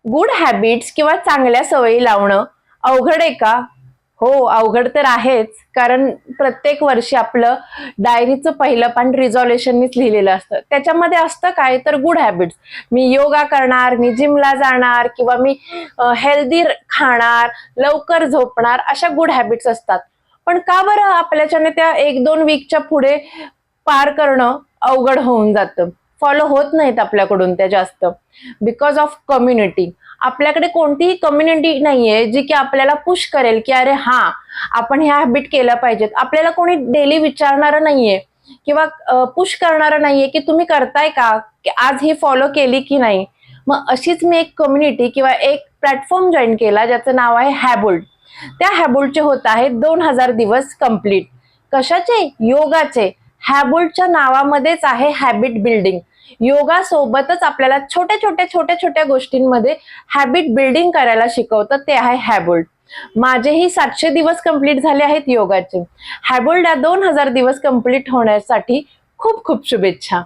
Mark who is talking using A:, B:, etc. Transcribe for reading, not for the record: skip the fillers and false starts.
A: Good habits किंवा चांगल्या सवयी लावणं अवघड आहे का? हो, अवघड तर आहेच. कारण प्रत्येक वर्षी आपलं डायरीचं पहिलं पान रिझॉल्युशननीच लिहिलेलं असतं. त्याच्यामध्ये असतं काय तर गुड हॅबिट्स. मी योगा करणार, मी जिमला जाणार किंवा मी हेल्दी खाणार, लवकर झोपणार, अशा गुड हॅबिट्स असतात. पण का बरं आपल्याच्याने त्या 1-2 वीकच्या पुढे पार करणं अवघड होऊन जातं? फॉलो होत नाहीत आपल्याकडून त्या जास्त. Because of community. आपल्याकडे कोणतीही कम्युनिटी नाहीये जी की आपल्याला पुश करेल की अरे हा, आपण ह्या हॅबिट केल्या पाहिजेत. आपल्याला कोणी डेली विचारणारं नाहीये किंवा पुश करणारं नाहीये की तुम्ही करताय का, की आज ही फॉलो केली की नाही. मग अशीच मी एक कम्युनिटी किंवा एक प्लॅटफॉर्म जॉईन केला ज्याचं नाव आहे हॅबोल्ट. त्या हॅबोल्टचे होत आहेत 2000 दिवस कंप्लीट. कशाचे? योगाचे. हॅबोल्टच्या नावामध्येच आहे हॅबिट बिल्डिंग. योगा सोबतच आपल्याला छोट्या छोट्या गोष्टींमध्ये हॅबिट बिल्डिंग करायला शिकवतं, ते आहे हॅबोल्ट. माझेही 700 दिवस कंप्लीट झाले आहेत योगाचे. हॅबोल्ट 2000 दिवस कंप्लीट होण्यासाठी खूप खूप शुभेच्छा.